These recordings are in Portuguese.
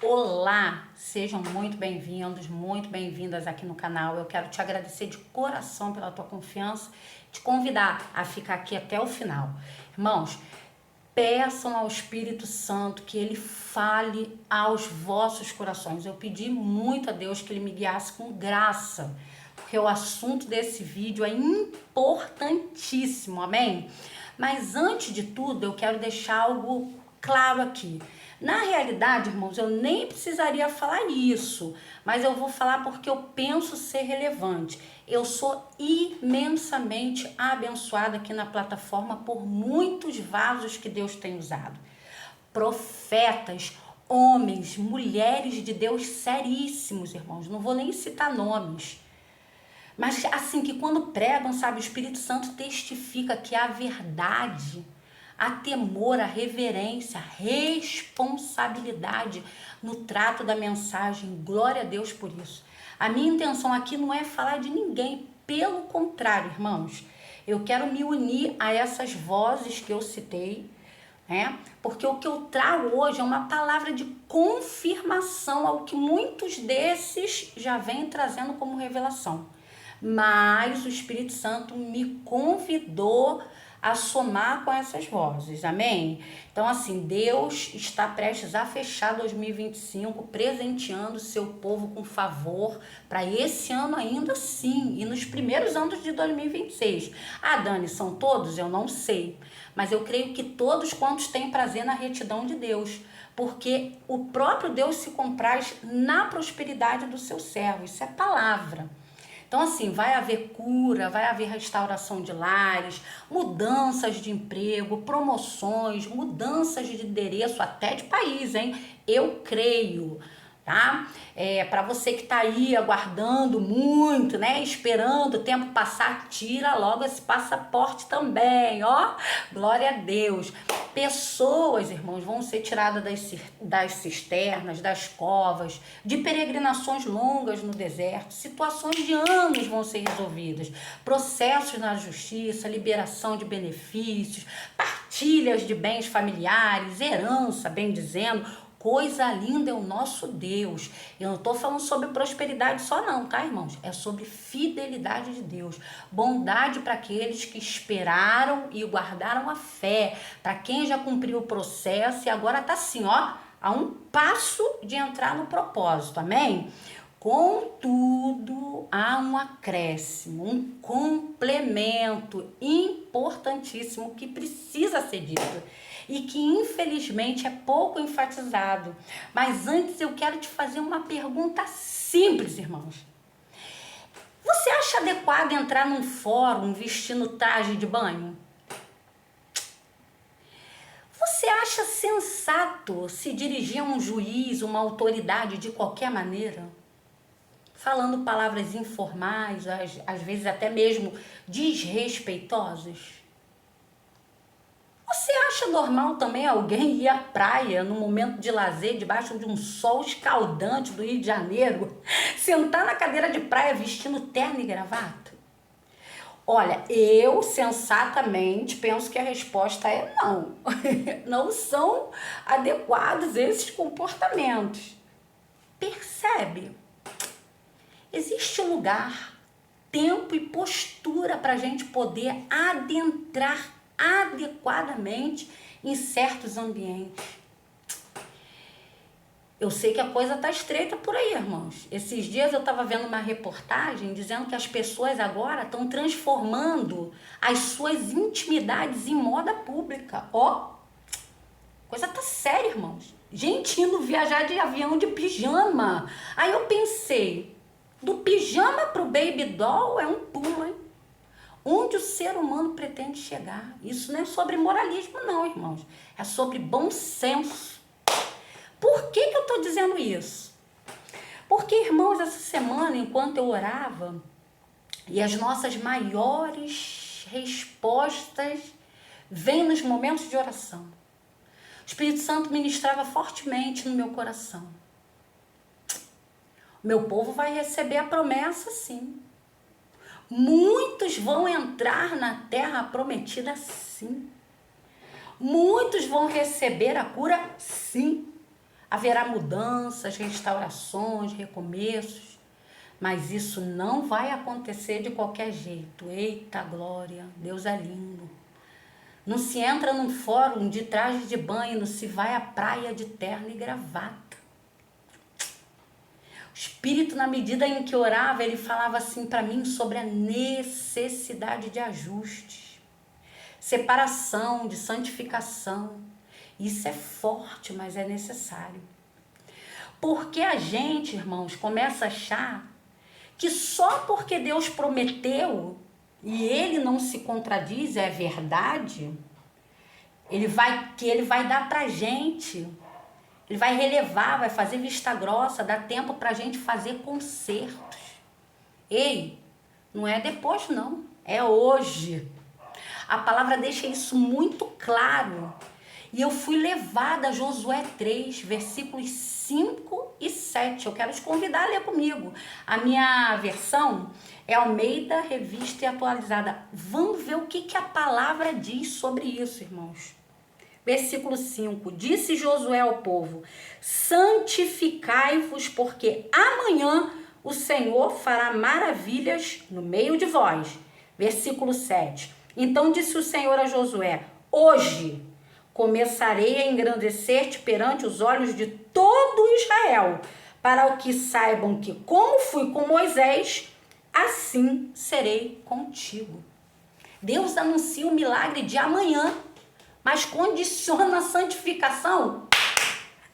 Olá, sejam muito bem-vindos, muito bem-vindas aqui no canal. Eu quero te agradecer de coração pela tua confiança, te convidar a ficar aqui até o final. Irmãos, peçam ao Espírito Santo que ele fale aos vossos corações. Eu pedi muito a Deus que ele me guiasse com graça, porque o assunto desse vídeo é importantíssimo, amém? Mas antes de tudo, eu quero deixar algo claro aqui. Na realidade, irmãos, eu nem precisaria falar isso, mas eu vou falar porque eu penso ser relevante. Eu sou imensamente abençoada aqui na plataforma por muitos vasos que Deus tem usado. Profetas, homens, mulheres de Deus seríssimos, irmãos. Não vou nem citar nomes. Mas assim que quando pregam, sabe, o Espírito Santo testifica que a verdade, a temor, a reverência, a responsabilidade no trato da mensagem. Glória a Deus por isso. A minha intenção aqui não é falar de ninguém, pelo contrário, irmãos. Eu quero me unir a essas vozes que eu citei, né? Porque o que eu trago hoje é uma palavra de confirmação ao que muitos desses já vêm trazendo como revelação. Mas o Espírito Santo me convidou a somar com essas vozes, amém? Então assim, Deus está prestes a fechar 2025, presenteando seu povo com favor para esse ano ainda sim, e nos primeiros anos de 2026. Ah, Dani, são todos? Eu não sei, mas eu creio que todos quantos têm prazer na retidão de Deus, porque o próprio Deus se compraz na prosperidade do seu servo, isso é palavra. Então, assim, vai haver cura, vai haver restauração de lares, mudanças de emprego, promoções, mudanças de endereço, até de país, hein? Eu creio, tá? Para você que tá aí aguardando muito, né? Esperando o tempo passar, tira logo esse passaporte também, ó. Glória a Deus. Pessoas, irmãos, vão ser tiradas das cisternas, das covas, de peregrinações longas no deserto, situações de anos vão ser resolvidas, processos na justiça, liberação de benefícios, partilhas de bens familiares, herança, bem dizendo. Coisa linda é o nosso Deus. Eu não estou falando sobre prosperidade só não, tá, irmãos? É sobre fidelidade de Deus. Bondade para aqueles que esperaram e guardaram a fé. Para quem já cumpriu o processo e agora está assim, ó, a um passo de entrar no propósito, amém? Contudo, há um acréscimo, um complemento importantíssimo que precisa ser dito e que infelizmente é pouco enfatizado. Mas antes eu quero te fazer uma pergunta simples, irmãos. Você acha adequado entrar num fórum vestindo traje de banho? Você acha sensato se dirigir a um juiz, uma autoridade de qualquer maneira? Falando palavras informais, às vezes até mesmo desrespeitosas? Você acha normal também alguém ir à praia no momento de lazer, debaixo de um sol escaldante do Rio de Janeiro, sentar na cadeira de praia vestindo terno e gravata? Olha, eu sensatamente penso que a resposta é não. Não são adequados esses comportamentos. Percebe? Existe lugar, tempo e postura para a gente poder adentrar adequadamente em certos ambientes. Eu sei que a coisa tá estreita por aí, irmãos. Esses dias eu estava vendo uma reportagem dizendo que as pessoas agora estão transformando as suas intimidades em moda pública. Ó, coisa tá séria, irmãos. Gente indo viajar de avião de pijama. Aí eu pensei, do pijama pro baby doll é um pulo, hein? Onde o ser humano pretende chegar. Isso não é sobre moralismo não, irmãos. É sobre bom senso. Por que eu estou dizendo isso? Porque, irmãos, essa semana, enquanto eu orava, e as nossas maiores respostas vêm nos momentos de oração. O Espírito Santo ministrava fortemente no meu coração. O meu povo vai receber a promessa, sim. Muitos vão entrar na terra prometida, sim. Muitos vão receber a cura, sim. haverá mudanças, restaurações, recomeços, mas isso não vai acontecer de qualquer jeito. Eita glória, Deus é lindo. Não se entra num fórum de traje de banho, não se vai à praia de terno e gravata. O Espírito, na medida em que orava, ele falava assim para mim sobre a necessidade de ajustes, separação, de santificação. Isso é forte, mas é necessário. Porque a gente, irmãos, começa a achar que só porque Deus prometeu e ele não se contradiz, é verdade, ele vai dar pra gente, ele vai relevar, vai fazer vista grossa, dá tempo pra gente fazer concertos. Ei, não é depois não, é hoje. A palavra deixa isso muito claro. E eu fui levada a Josué 3, versículos 5 e 7. Eu quero te convidar a ler comigo. A minha versão é Almeida, Revista e Atualizada. Vamos ver o que a palavra diz sobre isso, irmãos. Versículo 5. Disse Josué ao povo: santificai-vos, porque amanhã o Senhor fará maravilhas no meio de vós. Versículo 7. Então disse o Senhor a Josué: hoje começarei a engrandecer-te perante os olhos de todo Israel, para que saibam que, como fui com Moisés, assim serei contigo. Deus anuncia o milagre de amanhã, mas condiciona a santificação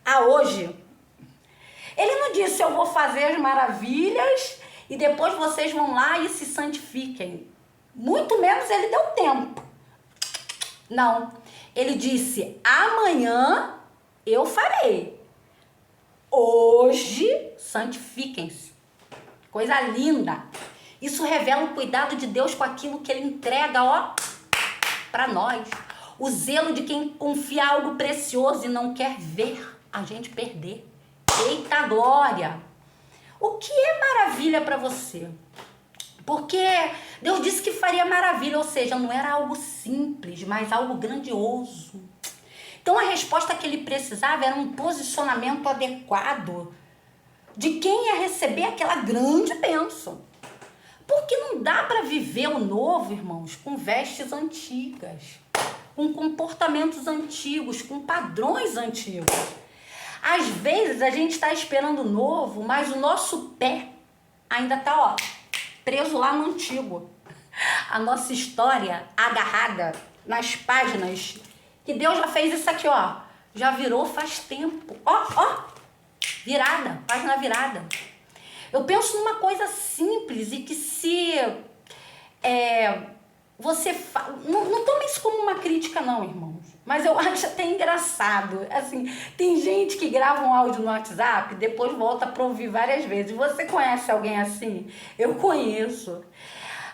a hoje. Ele não disse: eu vou fazer as maravilhas e depois vocês vão lá e se santifiquem. Muito menos ele deu tempo. Não. Ele disse: amanhã eu farei. Hoje, santifiquem-se. Coisa linda. Isso revela o cuidado de Deus com aquilo que ele entrega, ó, para nós. O zelo de quem confia algo precioso e não quer ver a gente perder. Eita glória! O que é maravilha para você? Porque Deus disse que faria maravilha, ou seja, não era algo simples, mas algo grandioso. Então a resposta que ele precisava era um posicionamento adequado de quem ia receber aquela grande bênção. Porque não dá para viver o novo, irmãos, com vestes antigas, com comportamentos antigos, com padrões antigos. Às vezes a gente está esperando o novo, mas o nosso pé ainda está, ó, preso lá no antigo. A nossa história agarrada nas páginas que Deus já fez isso aqui, ó. Já virou faz tempo. Ó, virada, página virada. Eu penso numa coisa simples e que se você não tome isso como uma crítica não, irmãos. Mas eu acho até engraçado. Assim, tem gente que grava um áudio no WhatsApp e depois volta para ouvir várias vezes. Você conhece alguém assim? Eu conheço.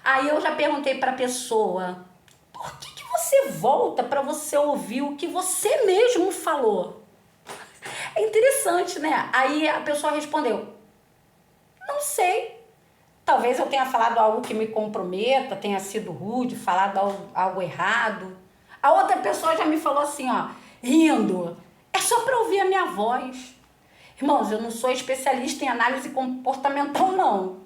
Aí eu já perguntei para a pessoa: por que você volta para você ouvir o que você mesmo falou? É interessante, né? Aí a pessoa respondeu: não sei. Talvez eu tenha falado algo que me comprometa, tenha sido rude, falado algo errado. A outra pessoa já me falou assim, ó, rindo: é só para ouvir a minha voz. Irmãos, eu não sou especialista em análise comportamental, não.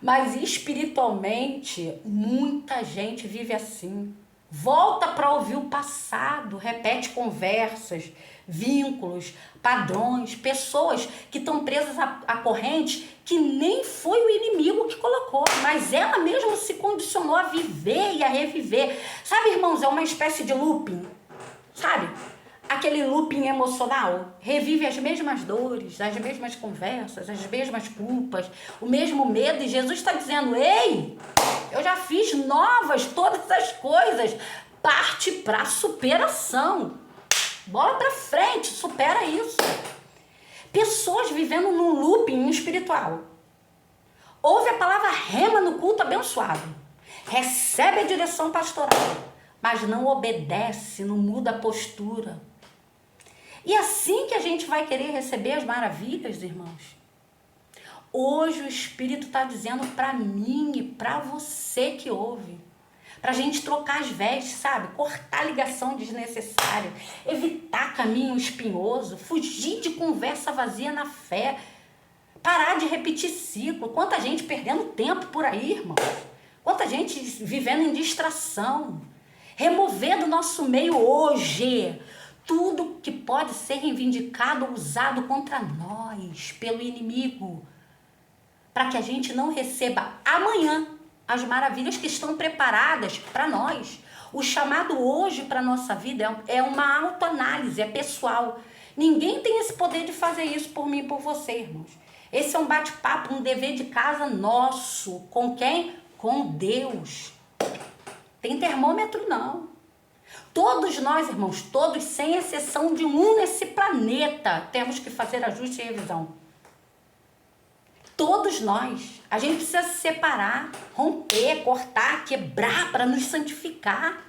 Mas espiritualmente, muita gente vive assim. Volta para ouvir o passado, repete conversas, vínculos, padrões, pessoas que estão presas a correntes que nem foi o inimigo que colocou, mas ela mesma se condicionou a viver e a reviver. Sabe, irmãos, é uma espécie de looping, sabe? Aquele looping emocional, revive as mesmas dores, as mesmas conversas, as mesmas culpas, o mesmo medo, e Jesus está dizendo: ei, eu já fiz novas todas as coisas, parte para superação, bola para frente, supera isso. Pessoas vivendo num looping espiritual. Ouve a palavra rema no culto abençoado, recebe a direção pastoral, mas não obedece, não muda a postura. E assim que a gente vai querer receber as maravilhas, irmãos. Hoje o Espírito está dizendo para mim e para você que ouve, Pra gente trocar as vestes, sabe? Cortar ligação desnecessária, evitar caminho espinhoso, fugir de conversa vazia na fé, parar de repetir ciclo. Quanta gente perdendo tempo por aí, irmão. Quanta gente vivendo em distração. Remover do nosso meio hoje tudo que pode ser reivindicado ou usado contra nós pelo inimigo, para que a gente não receba amanhã as maravilhas que estão preparadas para nós. O chamado hoje para a nossa vida é uma autoanálise, é pessoal. Ninguém tem esse poder de fazer isso por mim e por você, irmãos. Esse é um bate-papo, um dever de casa nosso. Com quem? Com Deus. Tem termômetro, não. Todos nós, irmãos, todos, sem exceção de um nesse planeta, temos que fazer ajuste e revisão. Todos nós. A gente precisa se separar, romper, cortar, quebrar para nos santificar.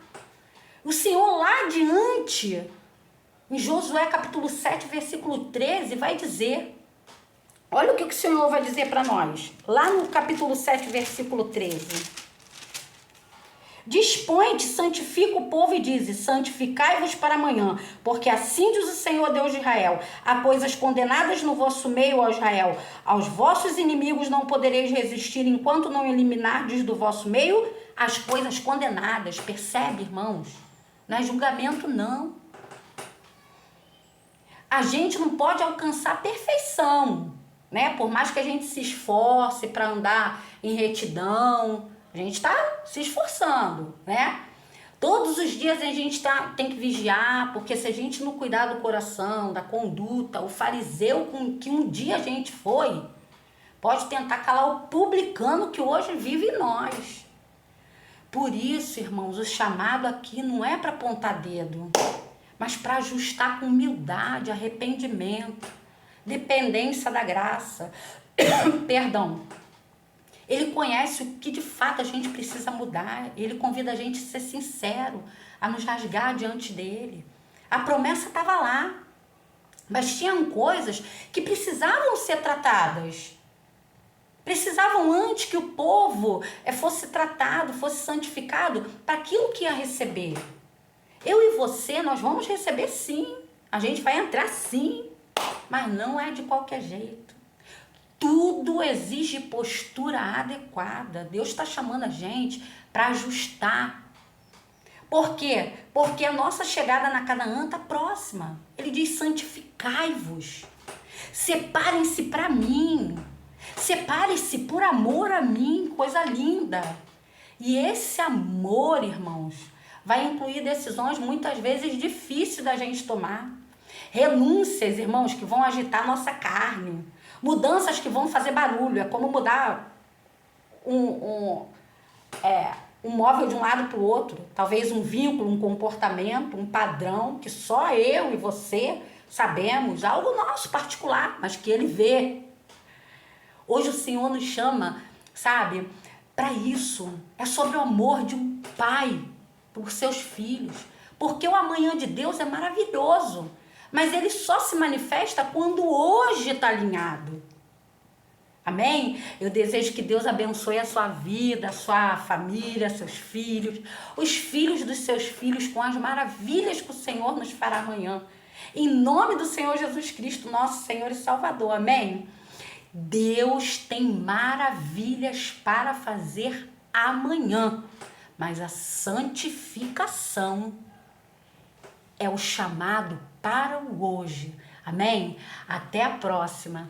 O Senhor lá adiante, em Josué capítulo 7, versículo 13, vai dizer, olha o que o Senhor vai dizer para nós, lá no capítulo 7, versículo 13. Dispõe-te, santifica o povo e dize, santificai-vos para amanhã, porque assim diz o Senhor Deus de Israel, há coisas condenadas no vosso meio, ó Israel, aos vossos inimigos não podereis resistir enquanto não eliminardes do vosso meio as coisas condenadas. Percebe, irmãos? Não é julgamento, não. A gente não pode alcançar a perfeição, né? Por mais que a gente se esforce para andar em retidão, a gente está se esforçando, né? Todos os dias a gente tem que vigiar, porque se a gente não cuidar do coração, da conduta, o fariseu com que um dia a gente foi, pode tentar calar o publicano que hoje vive em nós. Por isso, irmãos, o chamado aqui não é para apontar dedo, mas para ajustar com humildade, arrependimento, dependência da graça. Perdão. Ele conhece o que de fato a gente precisa mudar. Ele convida a gente a ser sincero, a nos rasgar diante dele. A promessa estava lá, mas tinham coisas que precisavam ser tratadas. Precisavam antes que o povo fosse tratado, fosse santificado para aquilo que ia receber. Eu e você, nós vamos receber sim. A gente vai entrar sim, mas não é de qualquer jeito. Tudo exige postura adequada. Deus está chamando a gente para ajustar. Por quê? Porque a nossa chegada na Canaã está próxima. Ele diz, santificai-vos. Separem-se para mim. Separe-se por amor a mim. Coisa linda. E esse amor, irmãos, vai incluir decisões muitas vezes difíceis da gente tomar. Renúncias, irmãos, que vão agitar a nossa carne. Mudanças que vão fazer barulho. É como mudar um móvel de um lado para o outro. Talvez um vínculo, um comportamento, um padrão que só eu e você sabemos. Algo nosso particular, mas que ele vê. Hoje o Senhor nos chama, sabe, para isso. É sobre o amor de um pai por seus filhos. Porque o amanhã de Deus é maravilhoso. Mas ele só se manifesta quando hoje está alinhado. Amém? Eu desejo que Deus abençoe a sua vida, a sua família, seus filhos, os filhos dos seus filhos com as maravilhas que o Senhor nos fará amanhã. Em nome do Senhor Jesus Cristo, nosso Senhor e Salvador. Amém? Deus tem maravilhas para fazer amanhã, mas a santificação é o chamado para o hoje. Amém? Até a próxima.